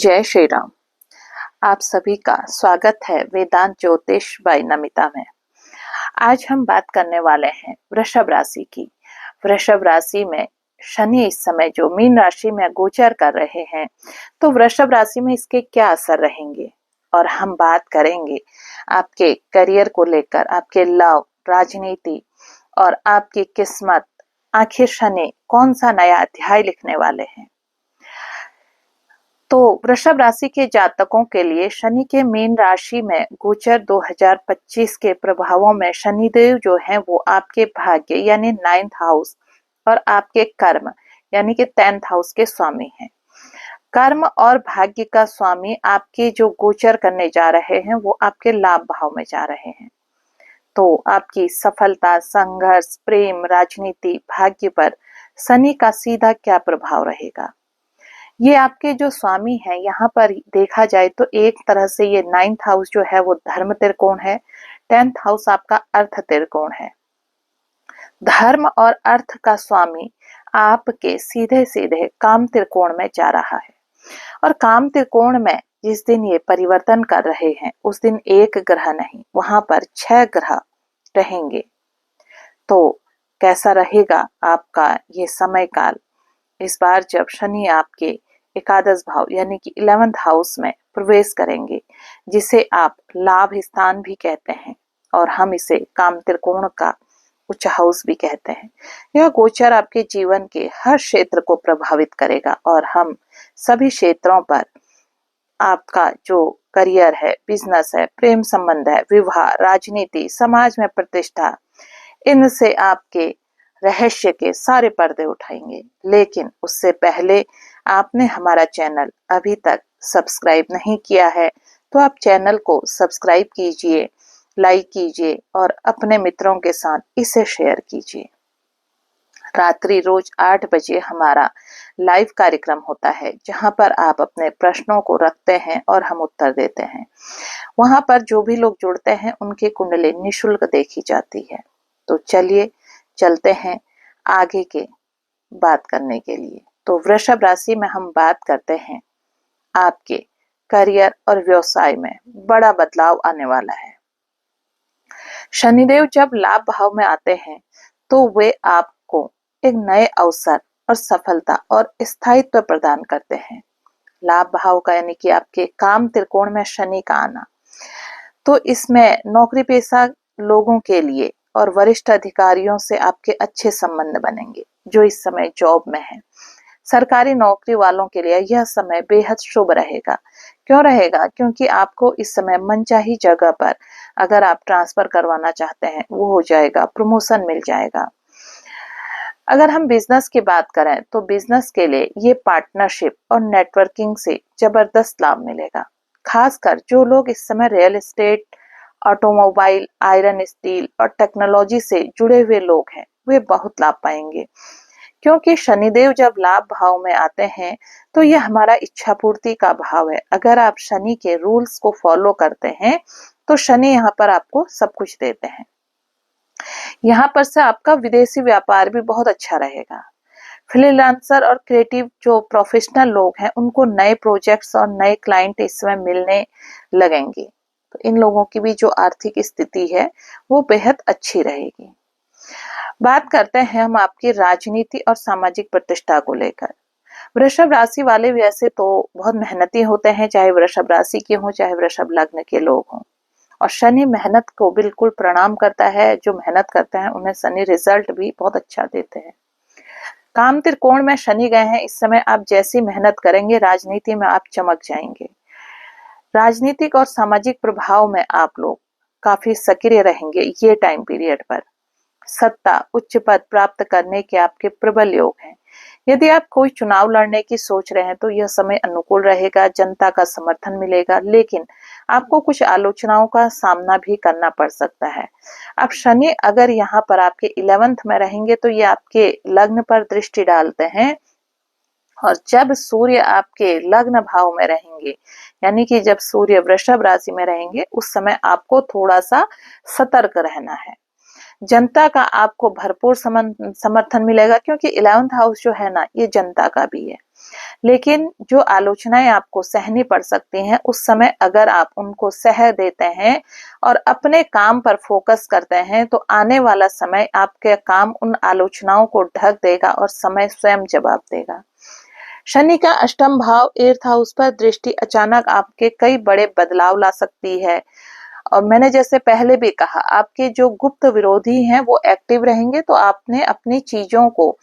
जय श्री राम। आप सभी का स्वागत है वेदांत ज्योतिष बाय नमिता में। आज हम बात करने वाले हैं वृषभ राशि की। वृषभ राशि में शनि इस समय जो मीन राशि में गोचर कर रहे हैं, तो वृषभ राशि में इसके क्या असर रहेंगे, और हम बात करेंगे आपके करियर को लेकर, आपके लव, राजनीति और आपकी किस्मत। आखिर शनि कौन सा नया अध्याय लिखने वाले हैं। तो वृषभ राशि के जातकों के लिए शनि के मीन राशि में गोचर 2025 के प्रभावों में शनिदेव जो हैं वो आपके भाग्य यानी 9th हाउस और आपके कर्म यानी कि 10th हाउस के स्वामी हैं। कर्म और भाग्य का स्वामी आपके जो गोचर करने जा रहे हैं वो आपके लाभ भाव में जा रहे हैं। तो आपकी सफलता, संघर्ष, प्रेम, राजनीति, भाग्य पर शनि का सीधा क्या प्रभाव रहेगा। ये आपके जो स्वामी हैं, यहाँ पर देखा जाए तो एक तरह से ये 9th हाउस जो है वो धर्म त्रिकोण है, 10th हाउस आपका अर्थ त्रिकोण है। धर्म और अर्थ का स्वामी आपके सीधे सीधे काम त्रिकोण में जा रहा है, और काम त्रिकोण में जिस दिन ये परिवर्तन कर रहे हैं उस दिन एक ग्रह नहीं, वहां पर 6 ग्रह रहेंगे। तो कैसा रहेगा आपका ये समय काल। इस बार जब शनि आपके एकादश भाव यानी कि 11th हाउस में प्रवेश करेंगे, जिसे आप लाभ स्थान भी कहते हैं और हम इसे काम त्रिकोण का उच्च हाउस भी कहते हैं। यह गोचर आपके जीवन के हर क्षेत्र को प्रभावित करेगा और हम सभी क्षेत्रों पर आपका जो करियर है, बिजनेस है, प्रेम संबंध है, विवाह, राजनीति, समाज में प्रतिष्ठा, इनसे आपके रहस्य के सारे पर्दे उठाएंगे। लेकिन उससे पहले आपने हमारा चैनल अभी तक सब्सक्राइब नहीं किया है तो आप चैनल को सब्सक्राइब कीजिए, लाइक कीजिए और अपने मित्रों के साथ इसे शेयर कीजिए। रात्रि रोज 8 बजे हमारा लाइव कार्यक्रम होता है, जहां पर आप अपने प्रश्नों को रखते हैं और हम उत्तर देते हैं। वहां पर जो भी लोग जुड़ते हैं उनकी कुंडली निशुल्क देखी जाती है। तो चलिए चलते हैं आगे के बात करने के लिए। तो वृषभ राशि में हम बात करते हैं आपके करियर और व्यवसाय में बड़ा बदलाव आने वाला है। शनिदेव जब लाभ भाव में आते हैं तो वे आपको एक नए अवसर और सफलता और स्थायित्व प्रदान करते हैं। लाभ भाव का यानी कि आपके काम त्रिकोण में शनि का आना, तो इसमें नौकरी पेशा लोगों के लिए और वरिष्ठ अधिकारियों से आपके अच्छे संबंध बनेंगे जो इस समय जॉब में है। सरकारी नौकरी वालों के लिए यह समय बेहद शुभ रहेगा। क्यों रहेगा? क्योंकि आपको इस समय मनचाही जगह पर अगर आप ट्रांसफर करवाना चाहते हैं वो हो जाएगा, प्रमोशन मिल जाएगा। अगर हम बिजनेस की बात करें तो बिजनेस के लिए ये पार्टनरशिप और नेटवर्किंग से जबरदस्त लाभ मिलेगा। खासकर जो लोग इस समय real estate, automobile, iron steel और टेक्नोलॉजी से जुड़े हुए लोग हैं वे बहुत लाभ पाएंगे। क्योंकि शनिदेव जब लाभ भाव में आते हैं तो यह हमारा इच्छा पूर्ति का भाव है। अगर आप शनि के रूल्स को फॉलो करते हैं तो शनि यहाँ पर आपको सब कुछ देते हैं। यहाँ पर से आपका विदेशी व्यापार भी बहुत अच्छा रहेगा। फ्रीलांसर और क्रिएटिव जो प्रोफेशनल लोग हैं उनको नए प्रोजेक्ट्स और नए क्लाइंट इस समय मिलने लगेंगे। तो इन लोगों की भी जो आर्थिक स्थिति है वो बेहद अच्छी रहेगी। बात करते हैं हम आपकी राजनीति और सामाजिक प्रतिष्ठा को लेकर। वृषभ राशि वाले वैसे तो बहुत मेहनती होते हैं, चाहे वृषभ राशि के हों चाहे वृषभ लग्न के लोग हों, और शनि मेहनत को बिल्कुल प्रणाम करता है। जो मेहनत करते हैं उन्हें शनि रिजल्ट भी बहुत अच्छा देते हैं। काम त्रिकोण में शनि गए हैं, इस समय आप जैसी मेहनत करेंगे राजनीति में आप चमक जाएंगे। राजनीतिक और सामाजिक प्रभाव में आप लोग काफी सक्रिय रहेंगे ये टाइम पीरियड पर। सत्ता, उच्च पद प्राप्त करने के आपके प्रबल योग हैं। यदि आप कोई चुनाव लड़ने की सोच रहे हैं तो यह समय अनुकूल रहेगा, जनता का समर्थन मिलेगा, लेकिन आपको कुछ आलोचनाओं का सामना भी करना पड़ सकता है। अब शनि अगर यहाँ पर आपके 11th में रहेंगे तो ये आपके लग्न पर दृष्टि डालते हैं, और जब सूर्य आपके लग्न भाव में रहेंगे यानी कि जब सूर्य वृषभ राशि में रहेंगे उस समय आपको थोड़ा सा सतर्क रहना है। जनता का आपको भरपूर समर्थन मिलेगा, क्योंकि 11th हाउस जो है ना ये जनता का भी है। लेकिन जो आलोचनाएं आपको सहनी पड़ सकती हैं, उस समय अगर आप उनको सह देते हैं और अपने काम पर फोकस करते हैं, तो आने वाला समय आपके काम उन आलोचनाओं को ढक देगा और समय स्वयं जवाब देगा। शनि का अष्टम भाव एर्थ हाउस पर दृष्टि अचानक आपके कई बड़े बदलाव ला सकती है। और मैंने जैसे पहले भी कहा, आपके जो गुप्त विरोधी हैं वो एक्टिव रहेंगे, तो आपने अपनी चीजों को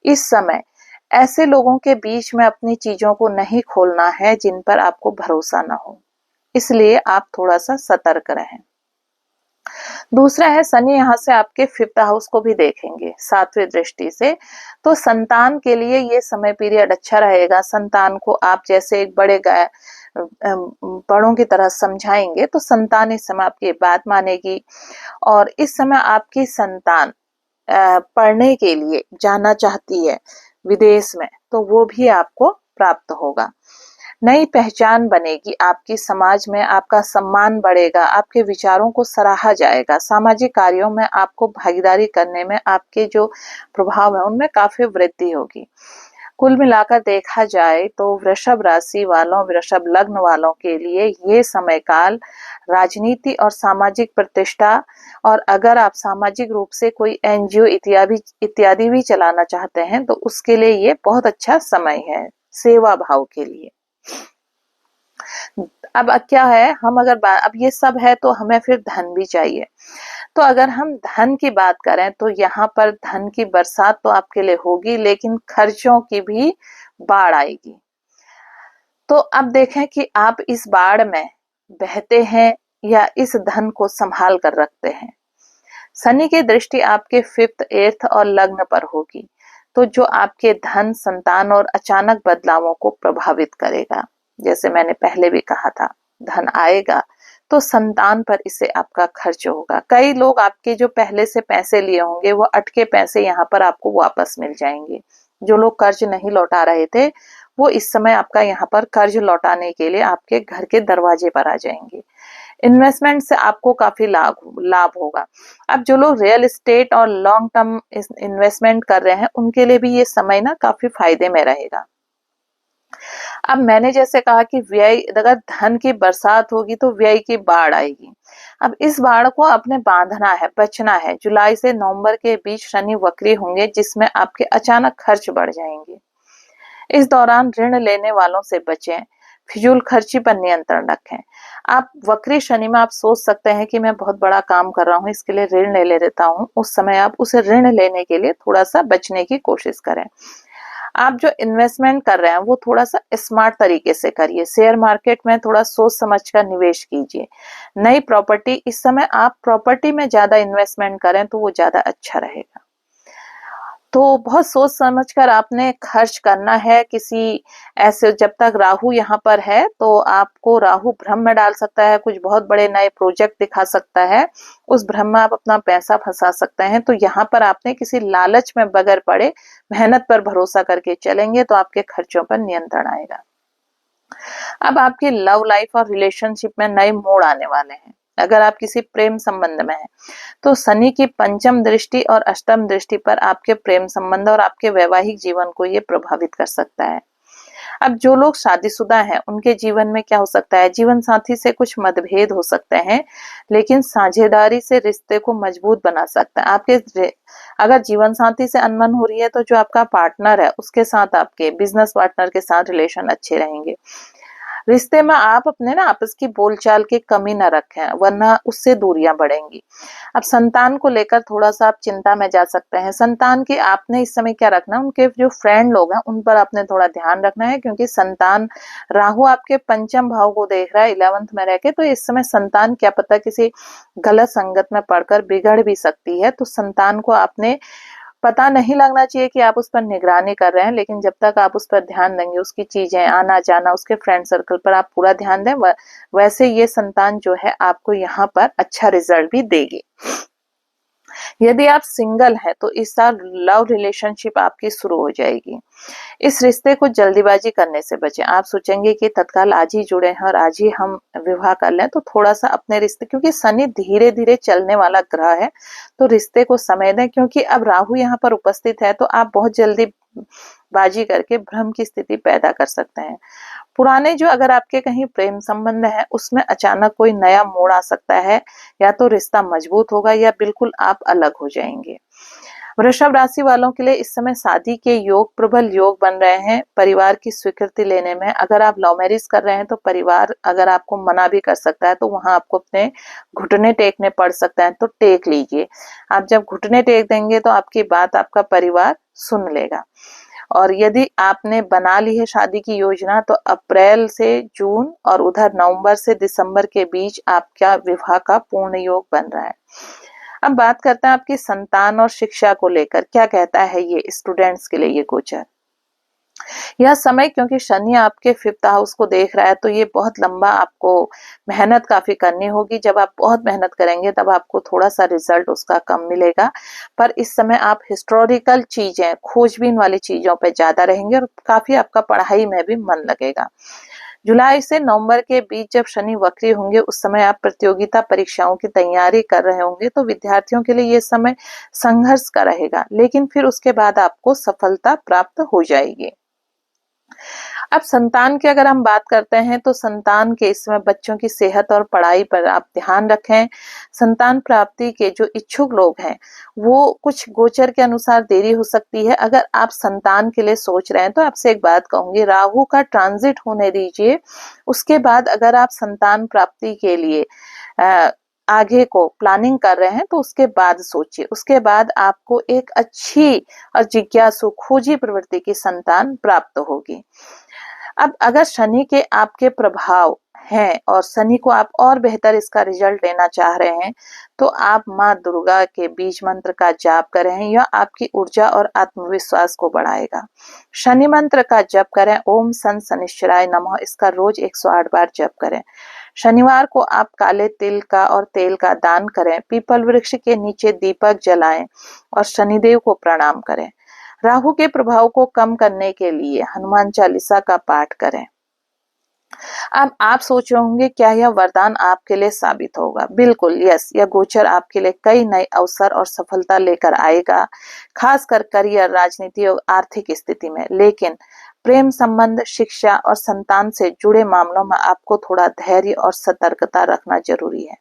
इस समय ऐसे लोगों के बीच में अपनी चीजों को नहीं खोलना है जिन पर आपको भरोसा ना हो, इसलिए आप थोड़ा सा सतर्क रहें। दूसरा है, शनि यहाँ से आपके 5th हाउस को भी देखेंगे 7वीं दृष्टि से, तो संतान के लिए ये समय पीरियड अच्छा रहेगा। संतान को आप जैसे एक बड़ों की तरह समझाएंगे तो संतान इस समय आपकी बात मानेगी, और इस समय आपकी संतान पढ़ने के लिए जाना चाहती है विदेश में, तो वो भी आपको प्राप्त होगा। नई पहचान बनेगी आपकी, समाज में आपका सम्मान बढ़ेगा, आपके विचारों को सराहा जाएगा, सामाजिक कार्यों में आपको भागीदारी करने में आपके जो प्रभाव है उनमें काफी वृद्धि होगी। कुल मिलाकर देखा जाए तो वृषभ राशि वालों, वृषभ लग्न वालों के लिए ये समय काल राजनीति और सामाजिक प्रतिष्ठा, और अगर आप सामाजिक रूप से कोई एनजीओ इत्यादि भी चलाना चाहते हैं तो उसके लिए ये बहुत अच्छा समय है, सेवा भाव के लिए। अब क्या है, हम अगर अब ये सब है तो हमें फिर धन भी चाहिए। तो अगर हम धन की बात करें तो यहाँ पर धन की बरसात तो आपके लिए होगी, लेकिन खर्चों की भी बाढ़ आएगी। तो अब देखें कि आप इस बाढ़ में बहते हैं या इस धन को संभाल कर रखते हैं। शनि की दृष्टि आपके 5th 8th और लग्न पर होगी, तो जो आपके धन, संतान और अचानक बदलावों को प्रभावित करेगा। जैसे मैंने पहले भी कहा था, धन आएगा तो संतान पर इसे आपका खर्च होगा। कई लोग आपके जो पहले से पैसे लिए होंगे वो अटके पैसे यहाँ पर आपको वापस मिल जाएंगे। जो लोग कर्ज नहीं लौटा रहे थे वो इस समय आपका यहाँ पर कर्ज लौटाने के लिए आपके घर के दरवाजे पर आ जाएंगे। इन्वेस्टमेंट से आपको काफी लाभ होगा। अब जो लोग रियल एस्टेट और लॉन्ग टर्म इन्वेस्टमेंट कर रहे हैं उनके लिए भी ये समय ना काफी फायदे में रहेगा। अब मैंने जैसे कहा कि व्यय, अगर धन की बरसात होगी तो व्यय की बाढ़ आएगी। अब इस बाढ़ को अपने बांधना है, बचना है। जुलाई से नवंबर के बीच शनि वक्री होंगे, जिसमें आपके अचानक खर्च बढ़ जाएंगे। इस दौरान ऋण लेने वालों से बचें, फिजूल खर्ची पर नियंत्रण रखें। आप वक्री शनि में आप सोच सकते हैं कि मैं बहुत बड़ा काम कर रहा हूँ, इसके लिए ऋण ले लेता हूँ। उस समय आप उसे ऋण लेने के लिए थोड़ा सा बचने की कोशिश करें। आप जो इन्वेस्टमेंट कर रहे हैं वो थोड़ा सा स्मार्ट तरीके से करिए। शेयर मार्केट में थोड़ा सोच समझ कर निवेश कीजिए। नई प्रॉपर्टी, इस समय आप प्रॉपर्टी में ज्यादा इन्वेस्टमेंट करें तो वो ज्यादा अच्छा रहेगा। तो बहुत सोच समझ कर आपने खर्च करना है। किसी ऐसे, जब तक राहु यहाँ पर है तो आपको राहु भ्रम में डाल सकता है, कुछ बहुत बड़े नए प्रोजेक्ट दिखा सकता है, उस भ्रम में आप अपना पैसा फंसा सकते हैं। तो यहाँ पर आपने किसी लालच में बगैर पड़े मेहनत पर भरोसा करके चलेंगे तो आपके खर्चों पर नियंत्रण आएगा। अब आपकी लव लाइफ और रिलेशनशिप में नए मोड़ आने वाले हैं। अगर आप किसी प्रेम संबंध में हैं तो शनि की पंचम दृष्टि और अष्टम दृष्टि पर आपके प्रेम संबंध और आपके वैवाहिक जीवन को ये प्रभावित कर सकता है। अब जो लोग शादीशुदा हैं उनके जीवन में क्या हो सकता है, जीवन साथी से कुछ मतभेद हो सकते हैं, लेकिन साझेदारी से रिश्ते को मजबूत बना सकता है। आपके अगर जीवन साथी से अनबन हो रही है तो जो आपका पार्टनर है उसके साथ, आपके बिजनेस पार्टनर के साथ रिलेशन अच्छे रहेंगे। रिश्ते में आप अपने ना आपस की बोलचाल की कमी न रखें, वरना उससे दूरियां बढ़ेंगी। अब संतान को लेकर थोड़ा सा आप चिंता में जा सकते हैं। संतान की आपने इस समय क्या रखना, उनके जो फ्रेंड लोग हैं उन पर आपने थोड़ा ध्यान रखना है, क्योंकि संतान, राहु आपके पंचम भाव को देख रहा है 11th में रहकर, तो इस समय संतान क्या पता किसी गलत संगत में पड़कर बिगड़ भी सकती है। तो संतान को आपने, पता नहीं लगना चाहिए कि आप उस पर निगरानी कर रहे हैं, लेकिन जब तक आप उस पर ध्यान देंगे, उसकी चीजें, आना जाना, उसके फ्रेंड सर्कल पर आप पूरा ध्यान दें, वैसे ये संतान जो है आपको यहाँ पर अच्छा रिजल्ट भी देगी। यदि आप सिंगल हैं तो इस साल लव रिलेशनशिप आपकी शुरू हो जाएगी। इस रिश्ते को जल्दीबाजी करने से बचें। आप सोचेंगे कि तत्काल आज ही जुड़े हैं और आज ही हम विवाह कर लें, तो थोड़ा सा अपने रिश्ते, क्योंकि शनि धीरे धीरे चलने वाला ग्रह है, तो रिश्ते को समय दें। क्योंकि अब राहु यहाँ पर उपस्थित है तो आप बहुत जल्दी बाजी करके भ्रम की स्थिति पैदा कर सकते हैं। पुराने जो अगर आपके कहीं प्रेम संबंध है उसमें अचानक कोई नया मोड़ आ सकता है, या तो रिश्ता मजबूत होगा या बिल्कुल आप अलग हो जाएंगे। वृषभ राशि वालों के लिए इस समय शादी के योग प्रबल योग बन रहे हैं। परिवार की स्वीकृति लेने में, अगर आप लव मैरिज कर रहे हैं तो परिवार अगर आपको मना भी कर सकता है तो वहां आपको अपने घुटने टेकने पड़ सकता है, तो टेक लीजिए। आप जब घुटने टेक देंगे तो आपकी बात आपका परिवार सुन लेगा। और यदि आपने बना ली है शादी की योजना तो अप्रैल से जून और उधर नवंबर से दिसंबर के बीच आपका विवाह का पूर्ण योग बन रहा है। अब बात करते हैं आपकी संतान और शिक्षा को लेकर, क्या कहता है ये स्टूडेंट्स के लिए ये गोचर। यह समय क्योंकि शनि आपके 5th हाउस को देख रहा है तो ये बहुत लंबा आपको मेहनत काफी करनी होगी। जब आप बहुत मेहनत करेंगे तब आपको थोड़ा सा रिजल्ट उसका कम मिलेगा, पर इस समय आप हिस्टोरिकल चीजें, खोजबीन वाली चीजों पे ज्यादा रहेंगे और काफी आपका पढ़ाई में भी मन लगेगा। जुलाई से नवंबर के बीच जब शनि वक्री होंगे उस समय आप प्रतियोगिता परीक्षाओं की तैयारी कर रहे होंगे, तो विद्यार्थियों के लिए ये समय संघर्ष का रहेगा, लेकिन फिर उसके बाद आपको सफलता प्राप्त हो जाएगी। अब संतान की अगर हम बात करते हैं तो संतान के इसमें बच्चों की सेहत और पढ़ाई पर आप ध्यान रखें। संतान प्राप्ति के जो इच्छुक लोग हैं वो कुछ गोचर के अनुसार देरी हो सकती है। अगर आप संतान के लिए सोच रहे हैं तो आपसे एक बात कहूंगी, राहु का ट्रांजिट होने दीजिए, उसके बाद अगर आप संतान प्राप्ति के लिए आगे को प्लानिंग कर रहे हैं तो उसके बाद सोचिए। उसके बाद आपको एक अच्छी और जिज्ञासु खोजी प्रवृत्ति की संतान प्राप्त होगी। अब अगर शनि के आपके प्रभाव हैं और शनि को आप और बेहतर इसका रिजल्ट लेना चाह रहे हैं तो आप माँ दुर्गा के बीज मंत्र का जाप करें, यह आपकी ऊर्जा और आत्मविश्वास को बढ़ाएगा। शनि मंत्र का जप करें, ओम सन शनिश्चराय नमः, इसका रोज 108 बार जप करें। शनिवार को आप काले तिल का और तेल का दान करें, पीपल वृक्ष के नीचे दीपक जलाएं और शनिदेव को प्रणाम करें। राहु के प्रभाव को कम करने के लिए हनुमान चालीसा का पाठ करें। अब आप सोच रहे होंगे क्या यह वरदान आपके लिए साबित होगा? बिल्कुल यस, यह गोचर आपके लिए कई नए अवसर और सफलता लेकर आएगा, खासकर करियर, राजनीति और आर्थिक स्थिति में। लेकिन प्रेम संबंध, शिक्षा और संतान से जुड़े मामलों में आपको थोड़ा धैर्य और सतर्कता रखना जरूरी है।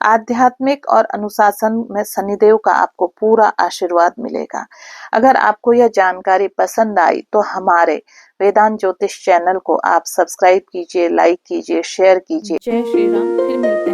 आध्यात्मिक और अनुशासन में शनिदेव का आपको पूरा आशीर्वाद मिलेगा। अगर आपको यह जानकारी पसंद आई तो हमारे वेदांत ज्योतिष चैनल को आप सब्सक्राइब कीजिए, लाइक कीजिए, शेयर कीजिए। जय श्री राम। फिर मिलते हैं।